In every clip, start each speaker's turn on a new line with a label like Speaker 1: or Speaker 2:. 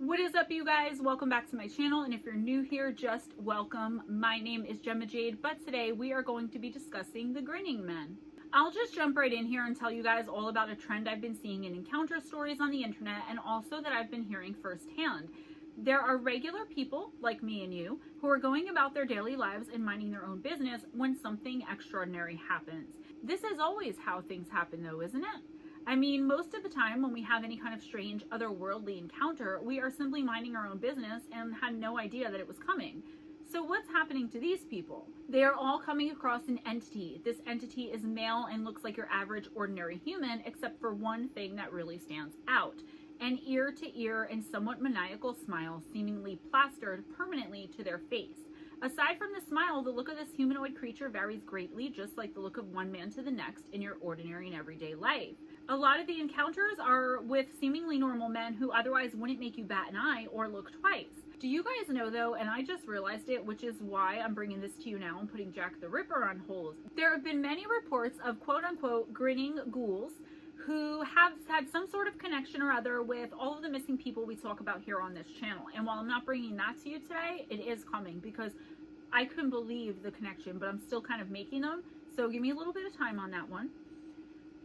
Speaker 1: What is up, you guys? Welcome back to my channel, and if you're new here, just welcome. My name is Gemma Jade, but today we are going to be discussing the grinning men. I'll just jump right in here and tell you guys all about a trend I've been seeing in encounter stories on the internet, and also that I've been hearing firsthand. There are regular people like me and you who are going about their daily lives and minding their own business when something extraordinary happens. This is always how things happen though, isn't it? I mean, most of the time when we have any kind of strange otherworldly encounter, we are simply minding our own business and had no idea that it was coming. So what's happening to these people? They are all coming across an entity. This entity is male and looks like your average ordinary human, except for one thing that really stands out: an ear-to-ear and somewhat maniacal smile seemingly plastered permanently to their face. Aside from the smile, the look of this humanoid creature varies greatly, just like the look of one man to the next in your ordinary and everyday life. A lot of the encounters are with seemingly normal men who otherwise wouldn't make you bat an eye or look twice. Do you guys know though, and I just realized it, which is why I'm bringing this to you now and putting Jack the Ripper on hold. There have been many reports of quote-unquote grinning ghouls who have had some sort of connection or other with all of the missing people we talk about here on this channel. And while I'm not bringing that to you today, it is coming because I couldn't believe the connection, but I'm still kind of making them. So give me a little bit of time on that one.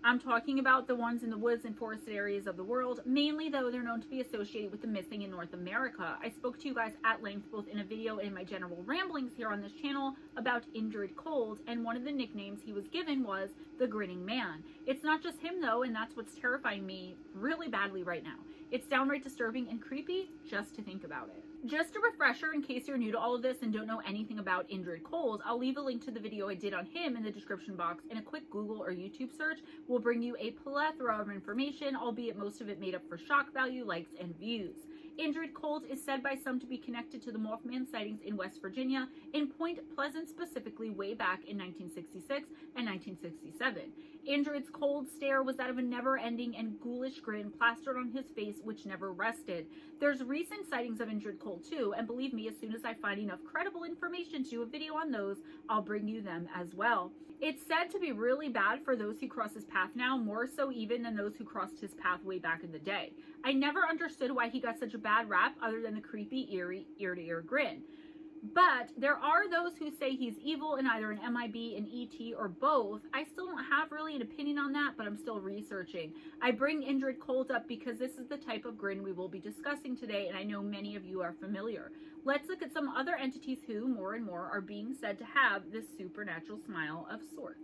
Speaker 1: I'm talking about the ones in the woods and forested areas of the world, mainly though they're known to be associated with the missing in North America. I spoke to you guys at length, both in a video and in my general ramblings here on this channel, about INDRID, and one of the nicknames he was given was the Grinning Man. It's not just him though, and that's what's terrifying me really badly right now. It's downright disturbing and creepy just to think about it. Just a refresher in case you're new to all of this and don't know anything about INDRID, I'll leave a link to the video I did on him in the description box, and a quick Google or YouTube search will bring you a plethora of information, albeit most of it made up for shock value, likes, and views. INDRID is said by some to be connected to the Mothman sightings in West Virginia, in Point Pleasant specifically, way back in 1966 and 1967. INDRID's cold stare was that of a never-ending and ghoulish grin plastered on his face which never rested. There's recent sightings of INDRID too, and believe me, as soon as I find enough credible information to do a video on those, I'll bring you them as well. It's said to be really bad for those who cross his path now, more so even than those who crossed his path way back in the day. I never understood why he got such a bad rap other than the creepy, eerie, ear-to-ear grin. But there are those who say he's evil and either an MIB, an ET, or both. I still don't have really an opinion on that, but I'm still researching. I bring INDRID up because this is the type of grin we will be discussing today, and I know many of you are familiar. Let's look at some other entities who, more and more, are being said to have this supernatural smile of sorts.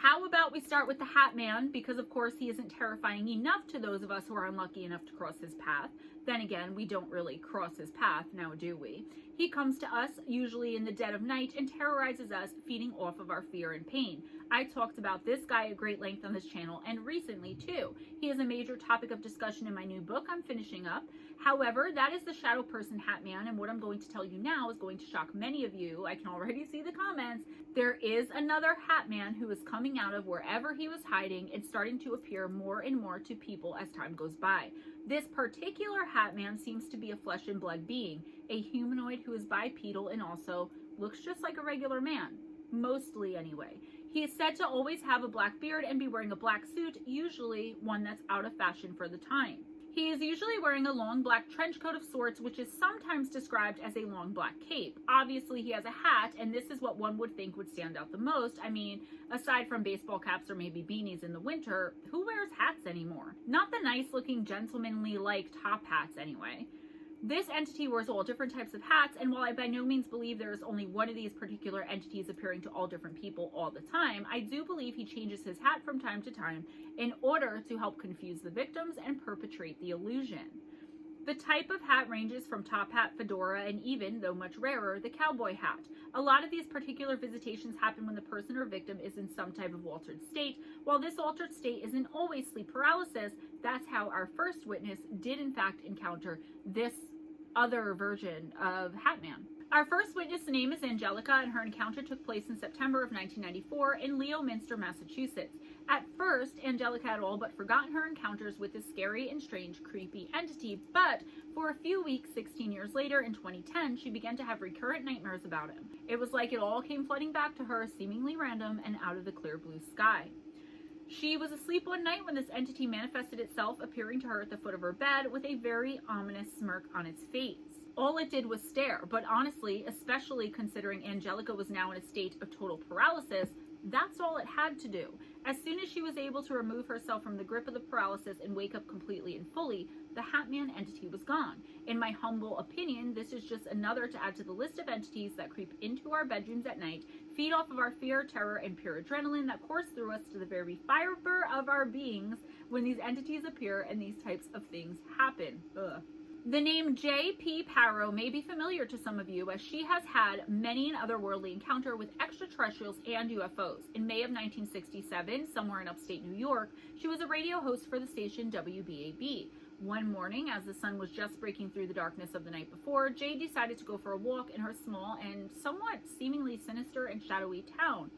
Speaker 1: How about we start with the Hat Man, because of course he isn't terrifying enough to those of us who are unlucky enough to cross his path. Then again, we don't really cross his path, now do we? He comes to us, usually in the dead of night, and terrorizes us, feeding off of our fear and pain. I talked about this guy at great length on this channel, and recently too. He is a major topic of discussion in my new book I'm finishing up. However, that is the shadow person Hat Man, and what I'm going to tell you now is going to shock many of you. I can already see the comments. There is another Hat Man who is coming out of wherever he was hiding and starting to appear more and more to people as time goes by. This particular Hat Man seems to be a flesh and blood being, a humanoid who is bipedal and also looks just like a regular man, mostly anyway. He is said to always have a black beard and be wearing a black suit, usually one that's out of fashion for the time. He is usually wearing a long black trench coat of sorts, which is sometimes described as a long black cape. Obviously, he has a hat, and this is what one would think would stand out the most. I mean, aside from baseball caps or maybe beanies in the winter, who wears hats anymore? Not the nice-looking, gentlemanly-like top hats, anyway. This entity wears all different types of hats, and while I by no means believe there is only one of these particular entities appearing to all different people all the time, I do believe he changes his hat from time to time in order to help confuse the victims and perpetrate the illusion. The type of hat ranges from top hat, fedora, and even, though much rarer, the cowboy hat. A lot of these particular visitations happen when the person or victim is in some type of altered state. While this altered state isn't always sleep paralysis, that's how our first witness did in fact encounter this other version of Hat Man. Our first witness' name is Angelica, and her encounter took place in September of 1994 in Leominster, Massachusetts. At first, Angelica had all but forgotten her encounters with this scary and strange, creepy entity, but for a few weeks, 16 years later, in 2010, she began to have recurrent nightmares about him. It was like it all came flooding back to her, seemingly random and out of the clear blue sky. She was asleep one night when this entity manifested itself, appearing to her at the foot of her bed with a very ominous smirk on its face. All it did was stare, but honestly, especially considering Angelica was now in a state of total paralysis, that's all it had to do. As soon as she was able to remove herself from the grip of the paralysis and wake up completely and fully, the Hatman entity was gone. In my humble opinion, this is just another to add to the list of entities that creep into our bedrooms at night, feed off of our fear, terror, and pure adrenaline that course through us to the very fiber of our beings when these entities appear and these types of things happen. Ugh. The name J.P. Parrow may be familiar to some of you, as she has had many an otherworldly encounter with extraterrestrials and UFOs. In May of 1967, somewhere in upstate New York, she was a radio host for the station WBAB. One morning, as the sun was just breaking through the darkness of the night before, Jay decided to go for a walk in her small and somewhat seemingly sinister and shadowy town.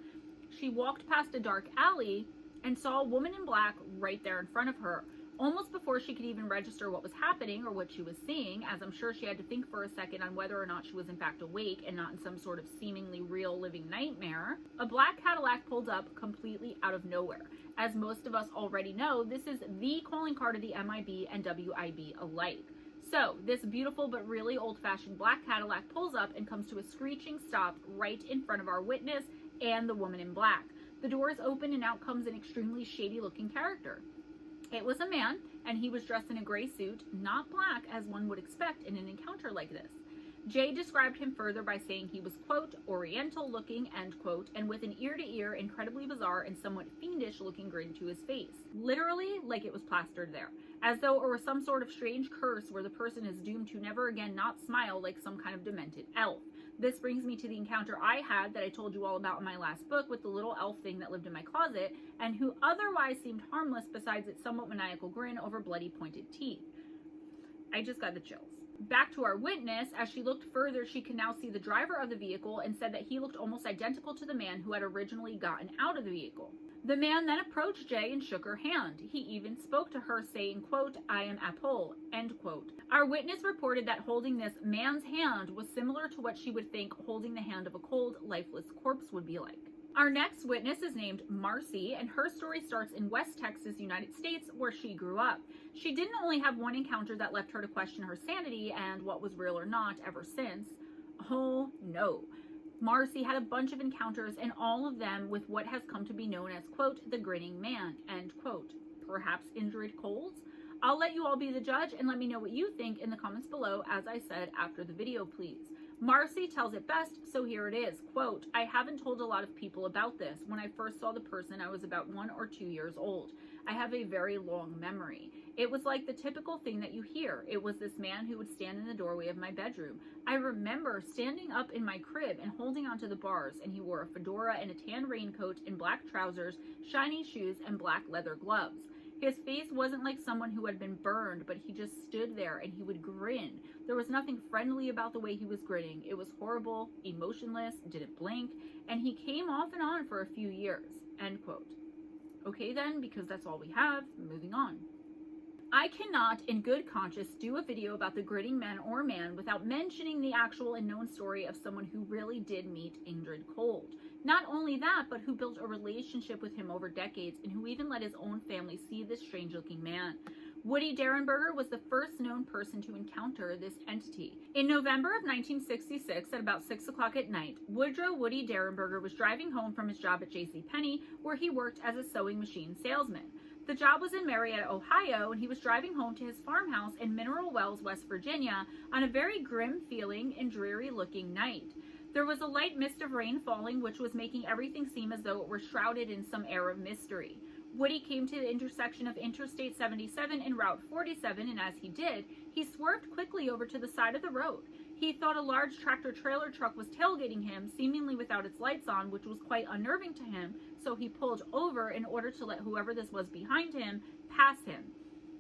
Speaker 1: She walked past a dark alley and saw a woman in black right there in front of her. Almost before she could even register what was happening or what she was seeing, as I'm sure she had to think for a second on whether or not she was in fact awake and not in some sort of seemingly real living nightmare, a black Cadillac pulled up completely out of nowhere. As most of us already know, this is the calling card of the MIB and WIB alike. So, this beautiful but really old-fashioned black Cadillac pulls up and comes to a screeching stop right in front of our witness and the woman in black. The doors open and out comes an extremely shady-looking character. It was a man, and he was dressed in a gray suit, not black as one would expect in an encounter like this. Jay described him further by saying he was, quote, oriental looking, end quote, and with an ear-to-ear, incredibly bizarre and somewhat fiendish looking grin to his face. Literally like it was plastered there, as though it were some sort of strange curse where the person is doomed to never again not smile like some kind of demented elf. This brings me to the encounter I had that I told you all about in my last book with the little elf thing that lived in my closet and who otherwise seemed harmless besides its somewhat maniacal grin over bloody pointed teeth. I just got the chills. Back to our witness, as she looked further, she could now see the driver of the vehicle and said that he looked almost identical to the man who had originally gotten out of the vehicle. The man then approached Jay and shook her hand. He even spoke to her saying, quote, I am Apol, end quote. Our witness reported that holding this man's hand was similar to what she would think holding the hand of a cold, lifeless corpse would be like. Our next witness is named Marcy, and her story starts in West Texas, United States, where she grew up. She didn't only have one encounter that left her to question her sanity and what was real or not ever since. Oh no. Marcy had a bunch of encounters, and all of them with what has come to be known as, quote, the grinning man, end quote. Perhaps INDRID colds? I'll let you all be the judge and let me know what you think in the comments below, as I said after the video, please. Marcy tells it best, so here it is. Quote, I haven't told a lot of people about this. When I first saw the person, I was about 1 or 2 years old. I have a very long memory. It was like the typical thing that you hear. It was this man who would stand in the doorway of my bedroom. I remember standing up in my crib and holding onto the bars, and he wore a fedora and a tan raincoat and black trousers, shiny shoes, and black leather gloves. His face wasn't like someone who had been burned, but he just stood there and he would grin. There was nothing friendly about the way he was grinning. It was horrible, emotionless, didn't blink, and he came off and on for a few years, end quote. Okay then, because that's all we have, moving on. I cannot, in good conscience, do a video about the grinning man or man without mentioning the actual and known story of someone who really did meet INDRID cold. Not only that, but who built a relationship with him over decades and who even let his own family see this strange-looking man. Woody Derenberger was the first known person to encounter this entity. In November of 1966, at about 6 o'clock at night, Woodrow Woody Derenberger was driving home from his job at JCPenney, where he worked as a sewing machine salesman. The job was in Marietta, Ohio, and he was driving home to his farmhouse in Mineral Wells, West Virginia, on a very grim-feeling and dreary-looking night. There was a light mist of rain falling, which was making everything seem as though it were shrouded in some air of mystery. Woody came to the intersection of Interstate 77 and Route 47, and as he did, he swerved quickly over to the side of the road. He thought a large tractor-trailer truck was tailgating him, seemingly without its lights on, which was quite unnerving to him, so he pulled over in order to let whoever this was behind him pass him.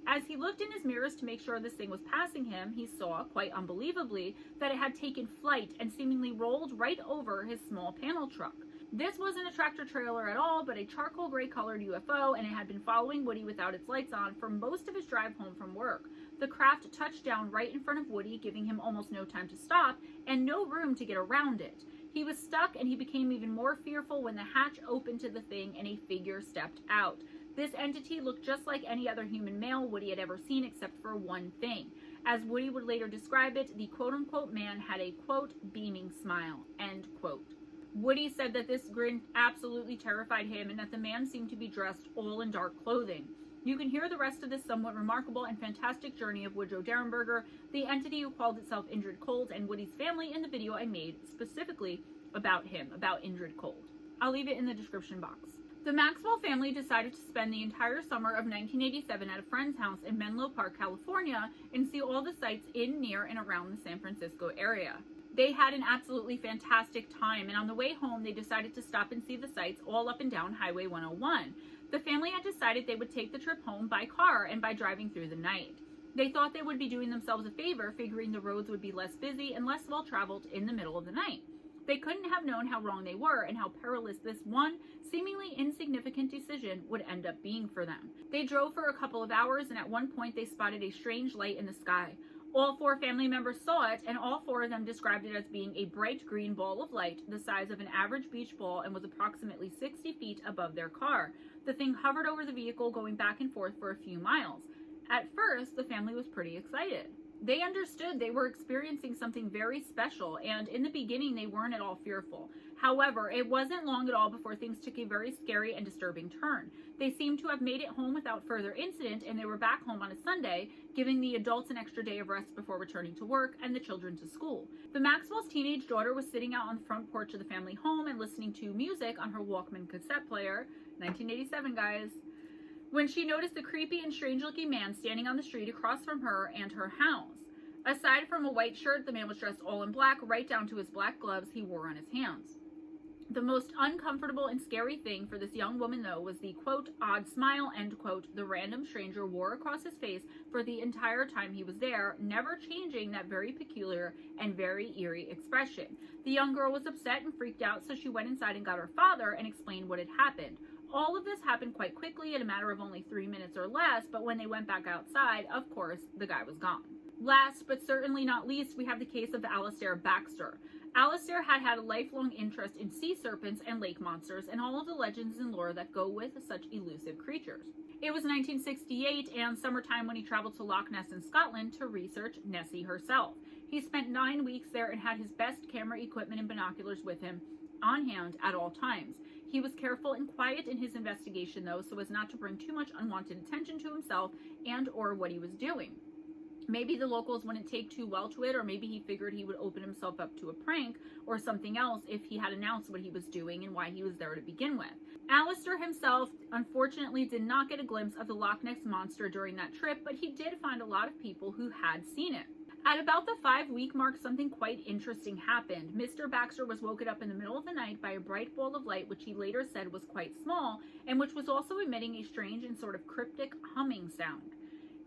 Speaker 1: As he looked in his mirrors to make sure this thing was passing him, he saw, quite unbelievably, that it had taken flight and seemingly rolled right over his small panel truck. This wasn't a tractor-trailer at all, but a charcoal gray-colored UFO, and it had been following Woody without its lights on for most of his drive home from work. The craft touched down right in front of Woody, giving him almost no time to stop and no room to get around it. He was stuck, and he became even more fearful when the hatch opened to the thing and a figure stepped out. This entity looked just like any other human male Woody had ever seen except for one thing. As Woody would later describe it, the quote-unquote man had a, quote, beaming smile, end quote. Woody said that this grin absolutely terrified him and that the man seemed to be dressed all in dark clothing. You can hear the rest of this somewhat remarkable and fantastic journey of Woodrow Derenberger, the entity who called itself INDRID Cold, and Woody's family in the video I made specifically about him, about INDRID Cold. I'll leave it in the description box. The Maxwell family decided to spend the entire summer of 1987 at a friend's house in Menlo Park, California, and see all the sights in, near, and around the San Francisco area. They had an absolutely fantastic time, and on the way home, they decided to stop and see the sights all up and down Highway 101. The family had decided they would take the trip home by car and by driving through the night. They thought they would be doing themselves a favor, figuring the roads would be less busy and less well-traveled in the middle of the night. They couldn't have known how wrong they were and how perilous this one, seemingly insignificant decision would end up being for them. They drove for a couple of hours, and at one point they spotted a strange light in the sky. All 4 family members saw it, and all 4 of them described it as being a bright green ball of light the size of an average beach ball and was approximately 60 feet above their car. The thing hovered over the vehicle, going back and forth for a few miles. At first, the family was pretty excited. They understood they were experiencing something very special, and in the beginning they weren't at all fearful. However, it wasn't long at all before things took a very scary and disturbing turn. They seemed to have made it home without further incident, and they were back home on a Sunday, giving the adults an extra day of rest before returning to work and the children to school. The Maxwell's teenage daughter was sitting out on the front porch of the family home and listening to music on her Walkman cassette player, 1987 guys, when she noticed a creepy and strange-looking man standing on the street across from her and her house. Aside from a white shirt, the man was dressed all in black, right down to his black gloves he wore on his hands. The most uncomfortable and scary thing for this young woman, though, was the, quote, odd smile, end quote, the random stranger wore across his face for the entire time he was there, never changing that very peculiar and very eerie expression. The young girl was upset and freaked out, so she went inside and got her father and explained what had happened. All of this happened quite quickly, in a matter of only 3 minutes or less, but when they went back outside, of course, the guy was gone. Last, but certainly not least, we have the case of Alistair Baxter. Alistair had a lifelong interest in sea serpents and lake monsters and all of the legends and lore that go with such elusive creatures. It was 1968 and summertime when he traveled to Loch Ness in Scotland to research Nessie herself. He spent 9 weeks there and had his best camera equipment and binoculars with him on hand at all times. He was careful and quiet in his investigation, though, so as not to bring too much unwanted attention to himself and or what he was doing. Maybe the locals wouldn't take too well to it, or maybe he figured he would open himself up to a prank or something else if he had announced what he was doing and why he was there to begin with. Alistair himself, unfortunately, did not get a glimpse of the Loch Ness Monster during that trip, but he did find a lot of people who had seen it. At about the 5-week mark, something quite interesting happened. Mr. Baxter was woken up in the middle of the night by a bright ball of light, which he later said was quite small, and which was also emitting a strange and sort of cryptic humming sound.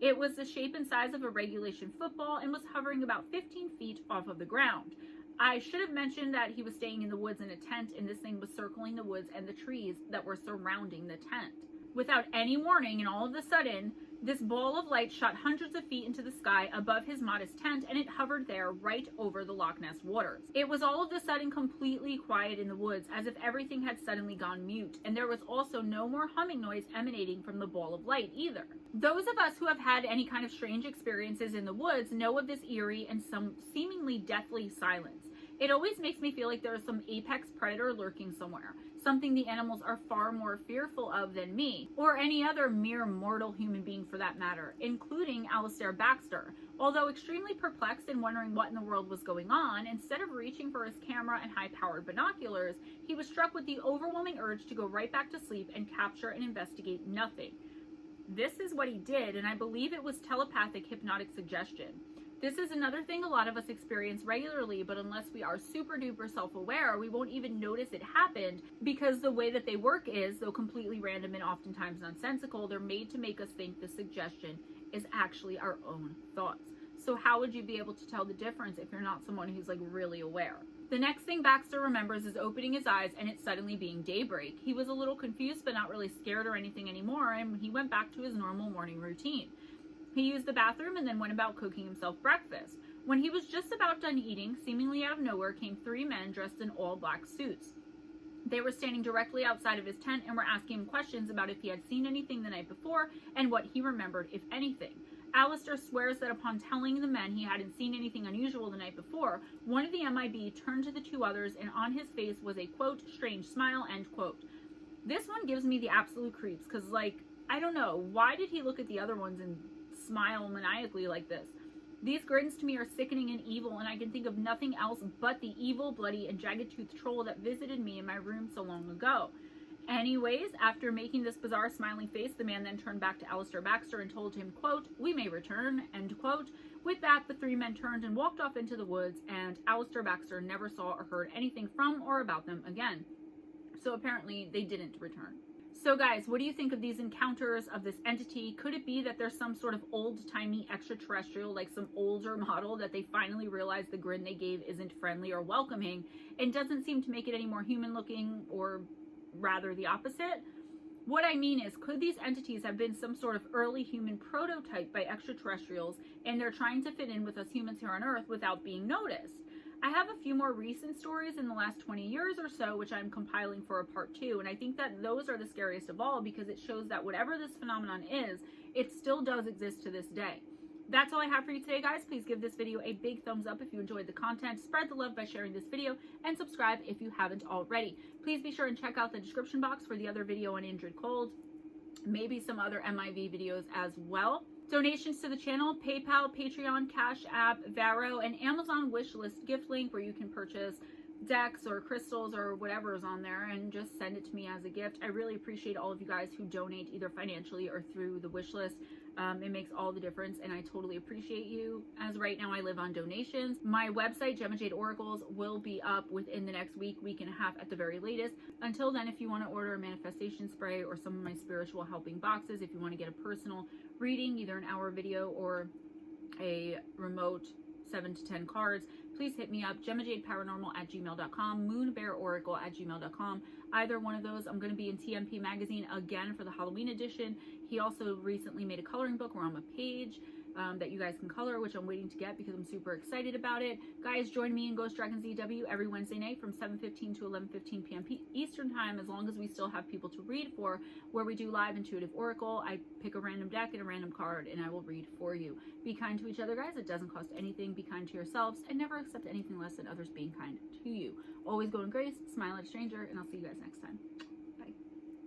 Speaker 1: It was the shape and size of a regulation football and was hovering about 15 feet off of the ground. I should have mentioned that he was staying in the woods in a tent, and this thing was circling the woods and the trees that were surrounding the tent. Without any warning, and all of a sudden, this ball of light shot hundreds of feet into the sky above his modest tent, and it hovered there right over the Loch Ness waters. It was all of a sudden completely quiet in the woods, as if everything had suddenly gone mute, and there was also no more humming noise emanating from the ball of light either. Those of us who have had any kind of strange experiences in the woods know of this eerie and some seemingly deathly silence. It always makes me feel like there is some apex predator lurking somewhere, something the animals are far more fearful of than me, or any other mere mortal human being for that matter, including Alistair Baxter. Although extremely perplexed and wondering what in the world was going on, instead of reaching for his camera and high-powered binoculars, he was struck with the overwhelming urge to go right back to sleep and capture and investigate nothing. This is what he did, and I believe it was telepathic hypnotic suggestion. This is another thing a lot of us experience regularly, but unless we are super duper self-aware, we won't even notice it happened, because the way that they work is, though completely random and oftentimes nonsensical, they're made to make us think the suggestion is actually our own thoughts. So how would you be able to tell the difference if you're not someone who's like really aware? The next thing Baxter remembers is opening his eyes and it suddenly being daybreak. He was a little confused but not really scared or anything anymore, and he went back to his normal morning routine. He used the bathroom and then went about cooking himself breakfast. When he was just about done eating, seemingly out of nowhere came 3 men dressed in all black suits. They were standing directly outside of his tent and were asking him questions about if he had seen anything the night before and what he remembered, if anything. Alistair swears that upon telling the men he hadn't seen anything unusual the night before, one of the MIB turned to the two others and on his face was a, quote, strange smile, end quote. This one gives me the absolute creeps because, like, I don't know, why did he look at the other ones and smile maniacally like this? These grins to me are sickening and evil, and I can think of nothing else but the evil, bloody, and jagged-toothed troll that visited me in my room so long ago. Anyways, after making this bizarre smiling face, the man then turned back to Alistair Baxter and told him, quote, we may return, end quote. With that, the three men turned and walked off into the woods, and Alistair Baxter never saw or heard anything from or about them again. So apparently they didn't return. So guys, what do you think of these encounters of this entity? Could it be that there's some sort of old-timey extraterrestrial, like some older model that they finally realized the grin they gave isn't friendly or welcoming and doesn't seem to make it any more human-looking, or rather the opposite? What I mean is, could these entities have been some sort of early human prototype by extraterrestrials and they're trying to fit in with us humans here on Earth without being noticed? I have a few more recent stories in the last 20 years or so, which I'm compiling for a part 2, and I think that those are the scariest of all because it shows that whatever this phenomenon is, it still does exist to this day. That's all I have for you today, guys. Please give this video a big thumbs up if you enjoyed the content, spread the love by sharing this video, and subscribe if you haven't already. Please be sure and check out the description box for the other video on INDRID Cold, maybe some other MIV videos as well. Donations to the channel, PayPal, Patreon, Cash App, Varo, and Amazon wishlist gift link where you can purchase decks or crystals or whatever is on there and just send it to me as a gift. I really appreciate all of you guys who donate either financially or through the wish list. It makes all the difference and I totally appreciate you. As right now I live on donations. My website, GemmaJadeOracles, will be up within the next week and a half at the very latest. Until then, if you want to order a manifestation spray or some of my spiritual helping boxes, if you want to get a personal reading, either an hour video or a remote 7 to 10 cards, please hit me up, GemmaJadeParanormal@gmail.com, MoonBearOracle@gmail.com. Either one of those. I'm going to be in TMP Magazine again for the Halloween edition. He also recently made a coloring book where I'm a page that you guys can color, which I'm waiting to get because I'm super excited about it. Guys, join me in Ghost Dragon ZW every Wednesday night from 7:15 to 11:15 p.m. Eastern Time, as long as we still have people to read for, where we do live intuitive oracle. I pick a random deck and a random card, and I will read for you. Be kind to each other, guys. It doesn't cost anything. Be kind to yourselves, and never accept anything less than others being kind to you. Always go in grace, smile at a stranger, and I'll see you guys next time.